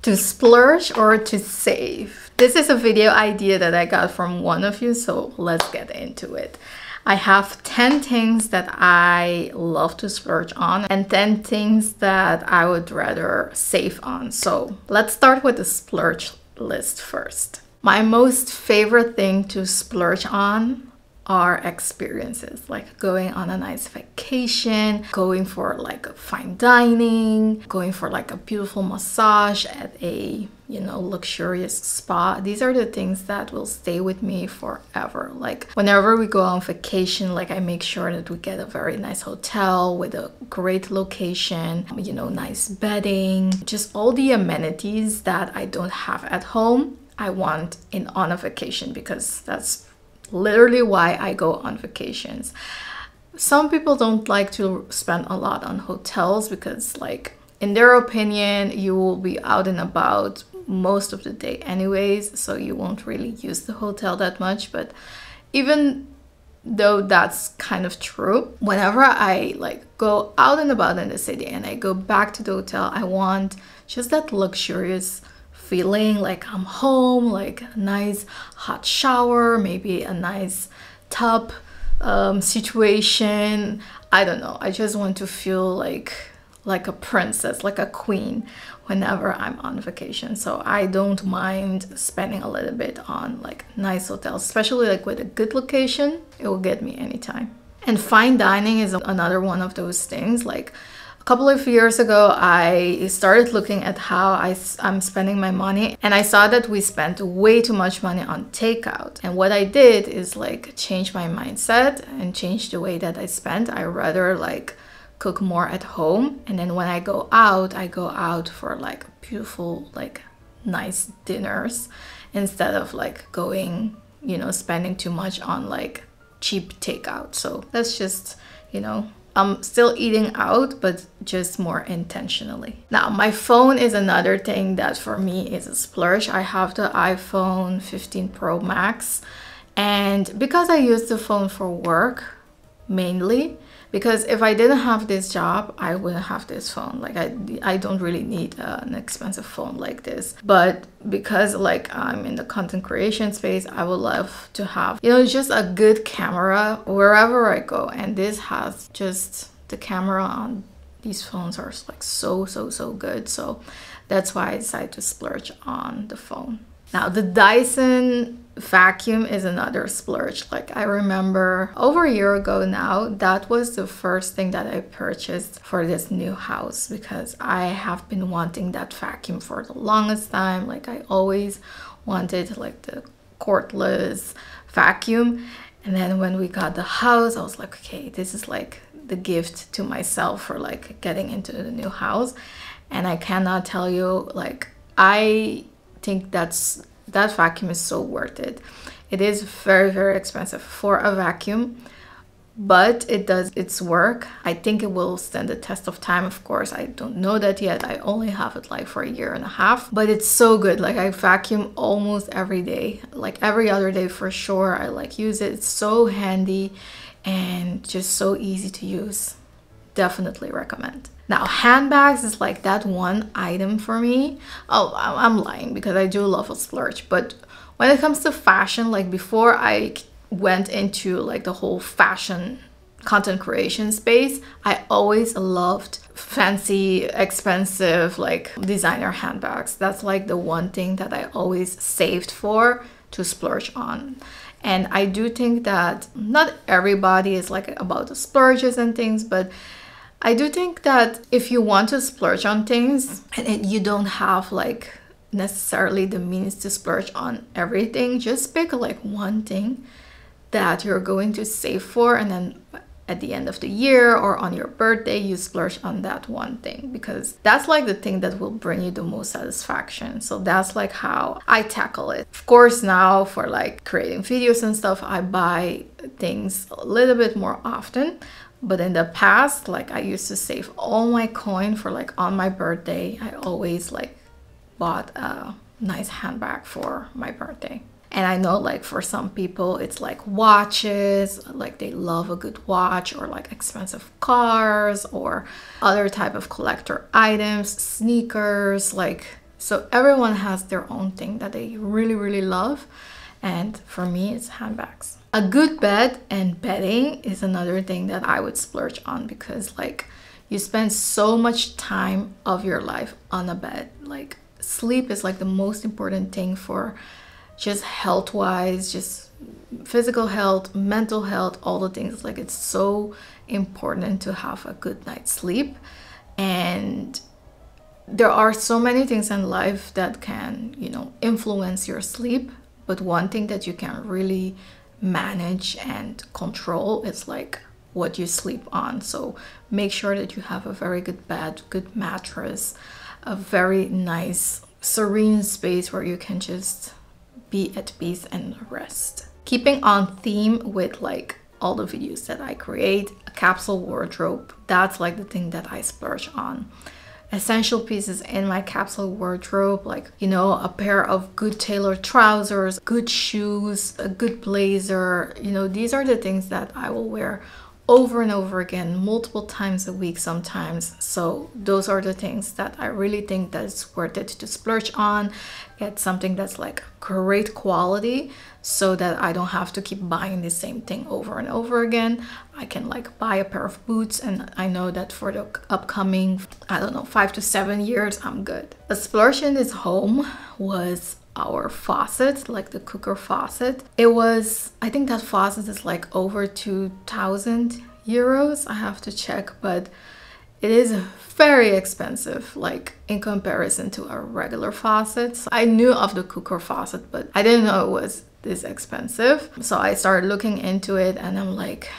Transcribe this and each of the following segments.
To splurge or to save? This is a video idea that I got from one of you, so let's get into it. I have 10 things that I love to splurge on and 10 things that I would rather save on. So let's start with the splurge list first. My most favorite thing to splurge on are experiences, like going on a nice vacation, going for like a fine dining, going for like a beautiful massage at a, you know, luxurious spa. These are the things that will stay with me forever. Like whenever we go on vacation, like I make sure that we get a very nice hotel with a great location, you know, nice bedding, just all the amenities that I don't have at home. I want on a vacation, because that's literally why I go on vacations. Some people don't like to spend a lot on hotels because, like, in their opinion, you will be out and about most of the day anyways, so you won't really use the hotel that much. But even though that's kind of true, whenever I like go out and about in the city and I go back to the hotel, I want just that luxurious feeling, like I'm home, like a nice hot shower, maybe a nice tub situation. I don't know, I just want to feel like a princess, like a queen whenever I'm on vacation. So I don't mind spending a little bit on like nice hotels, especially like with a good location. It will get me anytime. And fine dining is another one of those things. Like a couple of years ago, I started looking at how I'm spending my money, and I saw that we spent way too much money on takeout. And what I did is like change my mindset and change the way that I spend. I rather like cook more at home, and then when I go out for like beautiful, like nice dinners, instead of like going, you know, spending too much on like cheap takeout. So that's just, you know, I'm still eating out, but just more intentionally. Now, my phone is another thing that for me is a splurge. I have the iPhone 15 Pro Max, and because I use the phone for work mainly, because if I didn't have this job, I wouldn't have this phone. Like I don't really need an expensive phone like this. But because like I'm in the content creation space, I would love to have, you know, just a good camera wherever I go. And this has just, the camera on these phones are like so good. So that's why I decided to splurge on the phone. Now, the Dyson vacuum is another splurge. Like I remember over a year ago now, that was the first thing that I purchased for this new house, because I have been wanting that vacuum for the longest time. Like I always wanted like the cordless vacuum. And then when we got the house, I was like, okay, this is like the gift to myself for like getting into the new house. And I cannot tell you, like, I think that vacuum is so worth it. It is very expensive for a vacuum, but it does its work. I think it will stand the test of time. Of course, I don't know that yet. I only have it like for a year and a half, but it's so good. Like I vacuum almost every day, like every other day for sure. I like use it. It's so handy and just so easy to use. Definitely recommend. Now, handbags is like that one item for me. Oh, I'm lying, because I do love a splurge. But when it comes to fashion, like before I went into like the whole fashion content creation space, I always loved fancy, expensive, like designer handbags. That's like the one thing that I always saved for to splurge on. And I do think that not everybody is like about the splurges and things, but I do think that if you want to splurge on things and you don't have like necessarily the means to splurge on everything, just pick like one thing that you're going to save for, and then at the end of the year or on your birthday, you splurge on that one thing, because that's like the thing that will bring you the most satisfaction. So that's like how I tackle it. Of course, now for like creating videos and stuff, I buy things a little bit more often. But in the past, like I used to save all my coin for like on my birthday. I always like bought a nice handbag for my birthday. And I know like for some people it's like watches, like they love a good watch, or like expensive cars or other type of collector items, sneakers. Like So everyone has their own thing that they really, really love. And for me, it's handbags. A good bed and bedding is another thing that I would splurge on, because like you spend so much time of your life on a bed. Like sleep is like the most important thing for just health wise, just physical health, mental health, all the things. Like it's so important to have a good night's sleep. And there are so many things in life that can, you know, influence your sleep. But one thing that you can really manage and control is like what you sleep on. So make sure that you have a very good bed, good mattress, a very nice, serene space where you can just be at peace and rest. Keeping on theme with like all the videos that I create, a capsule wardrobe, that's like the thing that I splurge on. Essential pieces in my capsule wardrobe, like, you know, a pair of good tailored trousers, good shoes, a good blazer. You know, these are the things that I will wear over and over again, multiple times a week sometimes. So those are the things that I really think that's worth it to splurge on. Get something that's like great quality so that I don't have to keep buying the same thing over and over again. I can like buy a pair of boots and I know that for the upcoming, I don't know, 5 to 7 years, I'm good. A splurge in this home was our faucet, like the cooker faucet. It was, I think that faucet is like over 2,000 euros. I have to check, but it is very expensive, like in comparison to a regular faucet. So I knew of the cooker faucet, but I didn't know it was this expensive. So I started looking into it and I'm like,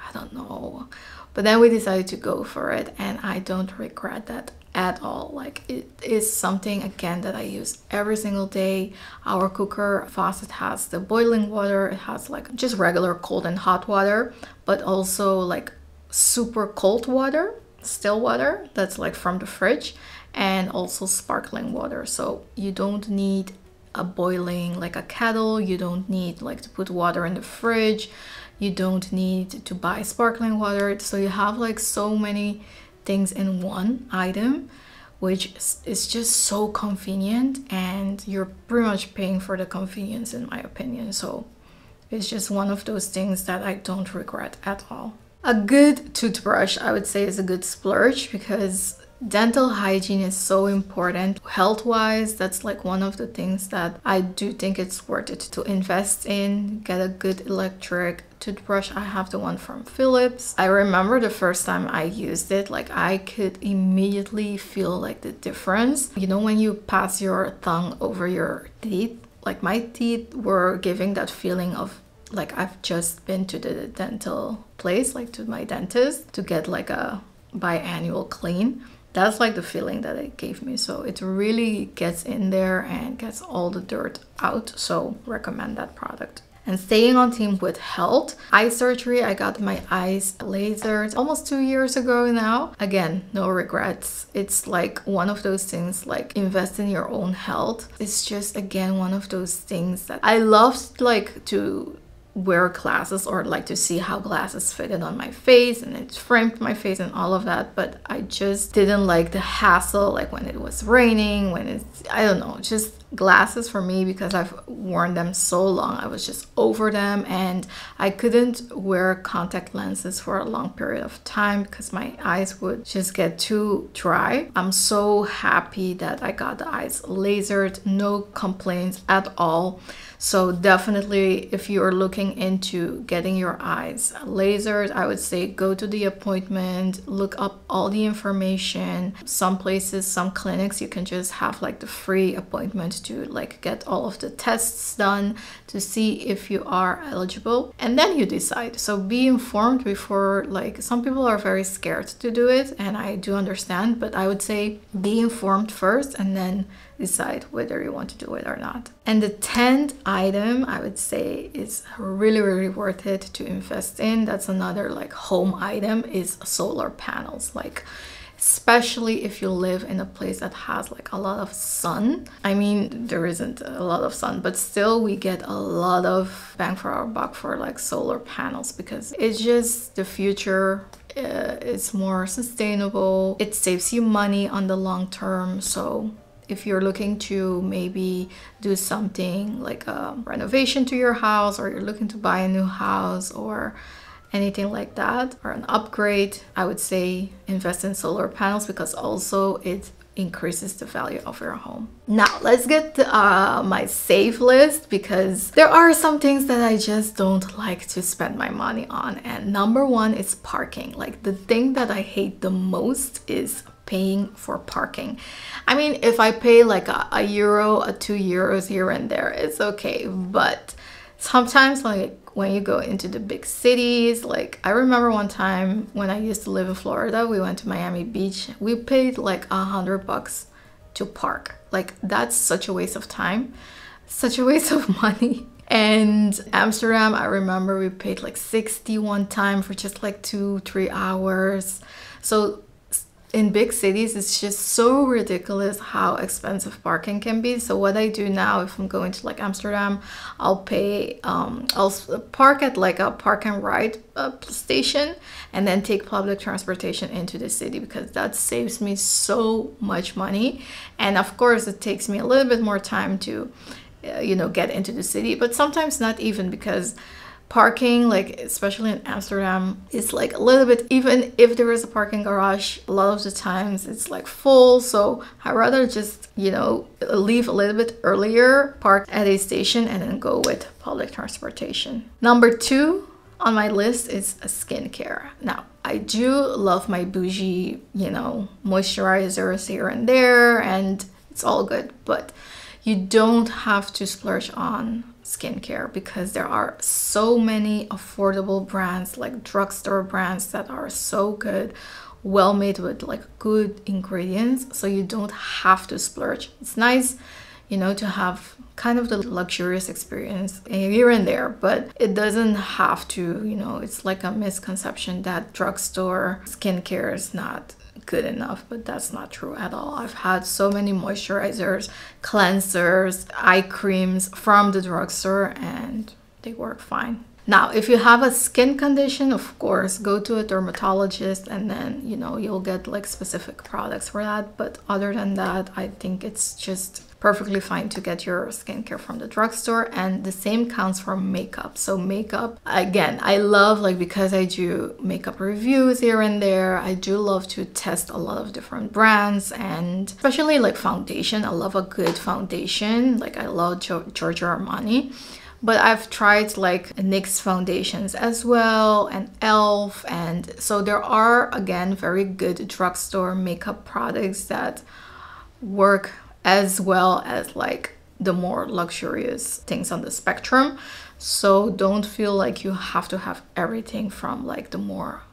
I don't know. But then we decided to go for it and I don't regret that at all. Like it is something again that I use every single day. Our cooker faucet has the boiling water. It has like just regular cold and hot water, but also like super cold water, still water that's like from the fridge, and also sparkling water. So you don't need a boiling like a kettle. You don't need like to put water in the fridge. You don't need to buy sparkling water. So you have like so many things in one item, which is just so convenient, and you're pretty much paying for the convenience in my opinion. So it's just one of those things that I don't regret at all. A good toothbrush, I would say, is a good splurge because dental hygiene is so important. Health-wise, that's like one of the things that I do think it's worth it to invest in. Get a good electric toothbrush. I have the one from Philips. I remember the first time I used it, like I could immediately feel like the difference. You know, when you pass your tongue over your teeth, like my teeth were giving that feeling of like I've just been to the dental place, like to my dentist, to get like a biannual clean. That's like the feeling that it gave me. So it really gets in there and gets all the dirt out. So recommend that product. And staying on theme with health, eye surgery. I got my eyes lasered almost 2 years ago now. Again, no regrets. It's like one of those things, like invest in your own health. It's just, again, one of those things that I loved, like to wear glasses or like to see how glasses fitted on my face and it framed my face and all of that, but I just didn't like the hassle, like when it was raining, when it's, I don't know, just glasses for me, because I've worn them so long, I was just over them, and I couldn't wear contact lenses for a long period of time because my eyes would just get too dry. I'm so happy that I got the eyes lasered, no complaints at all. So definitely, if you are looking into getting your eyes lasered, I would say go to the appointment, look up all the information. Some places, some clinics, you can just have like the free appointment to like get all of the tests done to see if you are eligible, and then you decide. So be informed before, like some people are very scared to do it, and I do understand, but I would say be informed first and then decide whether you want to do it or not. And the 10th item I would say is really, really worth it to invest in. That's another like home item, is solar panels. Like especially if you live in a place that has like a lot of sun. I mean, there isn't a lot of sun, but still we get a lot of bang for our buck for like solar panels, because it's just the future. It's more sustainable. It saves you money on the long term. So if you're looking to maybe do something like a renovation to your house, or you're looking to buy a new house or anything like that, or an upgrade, I would say invest in solar panels, because also it increases the value of your home. Now let's get to, my save list, because there are some things that I just don't like to spend my money on. And number one is parking. Like, the thing that I hate the most is paying for parking. I mean, if I pay like a euro, a 2 euros here and there, it's okay. But sometimes, like when you go into the big cities, like I remember one time when I used to live in Florida, we went to Miami Beach. We paid like $100 to park. Like, that's such a waste of time, such a waste of money. And Amsterdam, I remember we paid like 60 one time for just like 2-3 hours. So in big cities, it's just so ridiculous how expensive parking can be. So what I do now, if I'm going to like Amsterdam, I'll pay, I'll park at like a park and ride station, and then take public transportation into the city, because that saves me so much money. And of course, it takes me a little bit more time to, you know, get into the city, but sometimes not even, because parking, like especially in Amsterdam, is like a little bit, even if there is a parking garage, a lot of the times it's like full. So I rather just, you know, leave a little bit earlier, park at a station, and then go with public transportation. Number two on my list is a skincare. Now, I do love my bougie, you know, moisturizers here and there, and it's all good, but you don't have to splurge on skincare, because there are so many affordable brands, like drugstore brands, that are so good, well made with like good ingredients. So you don't have to splurge. It's nice, you know, to have kind of the luxurious experience here and there, but it doesn't have to, you know. It's like a misconception that drugstore skincare is not good enough, but that's not true at all. I've had so many moisturizers, cleansers, eye creams from the drugstore, and they work fine. Now, if you have a skin condition, of course, go to a dermatologist, and then, you know, you'll get like specific products for that. But other than that, I think it's just perfectly fine to get your skincare from the drugstore. And the same counts for makeup. So makeup, again, I love, like, because I do makeup reviews here and there, I do love to test a lot of different brands, and especially like foundation. I love a good foundation. Like, I love Giorgio Armani. But I've tried like NYX foundations as well, and e.l.f. And so there are, again, very good drugstore makeup products that work as well as like the more luxurious things on the spectrum. So don't feel like you have to have everything from like the more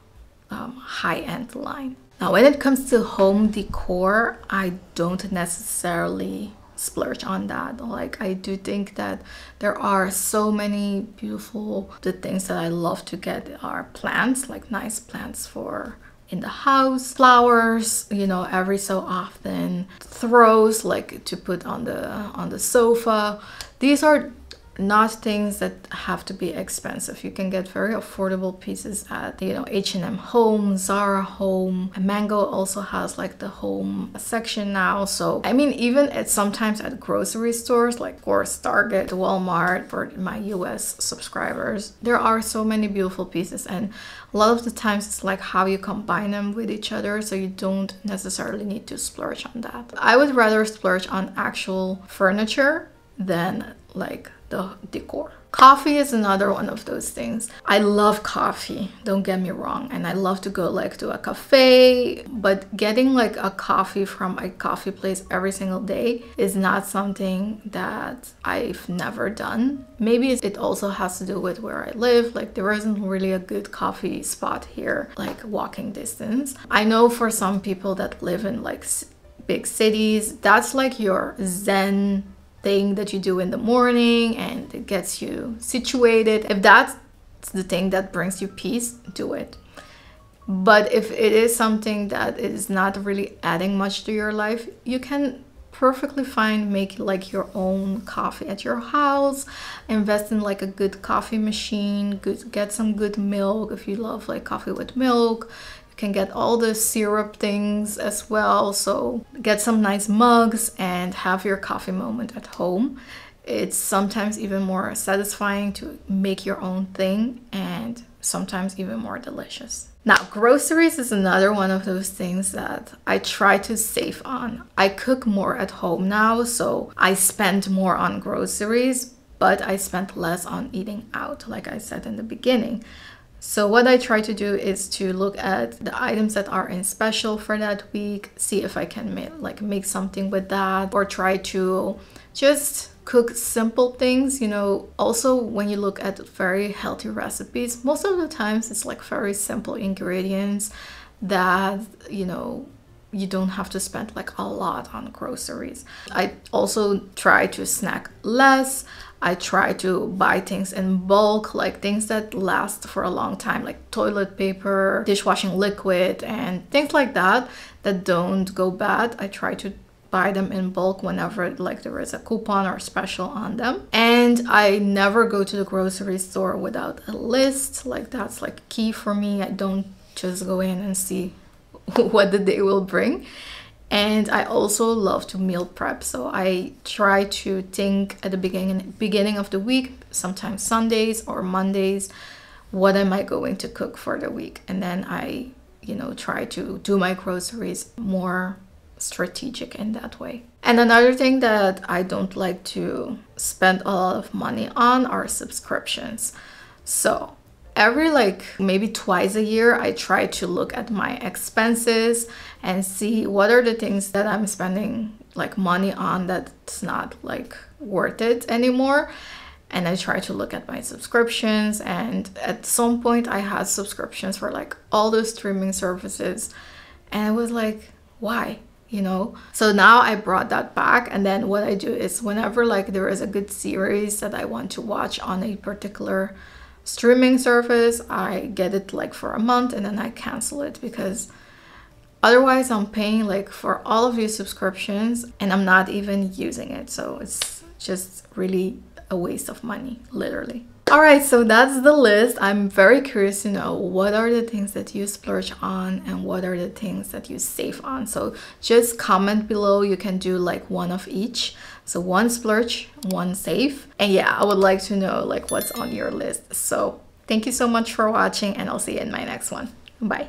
high-end line. Now, when it comes to home decor, I don't necessarily splurge on that. Like, I do think that there are so many beautiful, the things that I love to get are plants, like nice plants for in the house, flowers, you know, every so often, throws like to put on the sofa. These are not things that have to be expensive. You can get very affordable pieces at, you know, H&M Home, Zara Home. Mango also has like the home section now. So I mean, even at sometimes at grocery stores, like, of course, Target, Walmart, for my US subscribers, there are so many beautiful pieces, and a lot of the times it's like how you combine them with each other, so you don't necessarily need to splurge on that. I would rather splurge on actual furniture than like the decor. Coffee is another one of those things. I love coffee, don't get me wrong, and I love to go like to a cafe, but getting like a coffee from a coffee place every single day is not something that I've never done. Maybe it also has to do with where I live. Like, there isn't really a good coffee spot here, like walking distance. I know for some people that live in like big cities, that's like your zen thing that you do in the morning, and it gets you situated. If that's the thing that brings you peace, do it. But if it is something that is not really adding much to your life, you can perfectly fine make like your own coffee at your house. Invest in like a good coffee machine, get some good milk if you love like coffee with milk. You can get all the syrup things as well. So get some nice mugs and have your coffee moment at home. It's sometimes even more satisfying to make your own thing, and sometimes even more delicious. Now, groceries is another one of those things that I try to save on. I cook more at home now, so I spend more on groceries, but I spent less on eating out, like I said in the beginning. So what I try to do is to look at the items that are in special for that week, see if I can make something with that, or try to just cook simple things. You know, also when you look at very healthy recipes, most of the times it's like very simple ingredients that, you know, you don't have to spend like a lot on groceries. I also try to snack less. I try to buy things in bulk, like things that last for a long time, like toilet paper, dishwashing liquid, and things like that that don't go bad. I try to buy them in bulk whenever like there is a coupon or special on them. And I never go to the grocery store without a list. Like that's like key for me. I don't just go in and see what the day will bring. And I also love to meal prep, so I try to think at the beginning of the week, sometimes Sundays or Mondays, what am I going to cook for the week, and then I, you know, try to do my groceries more strategic in that way. And another thing that I don't like to spend a lot of money on are subscriptions. So every maybe twice a year, I try to look at my expenses and see what are the things that I'm spending like money on that's not like worth it anymore. And I try to look at my subscriptions, and at some point I had subscriptions for like all the streaming services, and I was like, why? You know? So now I brought that back, and then what I do is whenever like there is a good series that I want to watch on a particular streaming service, I get it like for a month and then I cancel it, because otherwise I'm paying like for all of these subscriptions and I'm not even using it. So it's just really a waste of money, literally. All right, so that's the list. I'm very curious to know what are the things that you splurge on and what are the things that you save on. So just comment below. You can do like one of each. So one splurge, one save. And yeah, I would like to know like what's on your list. So thank you so much for watching, and I'll see you in my next one. Bye.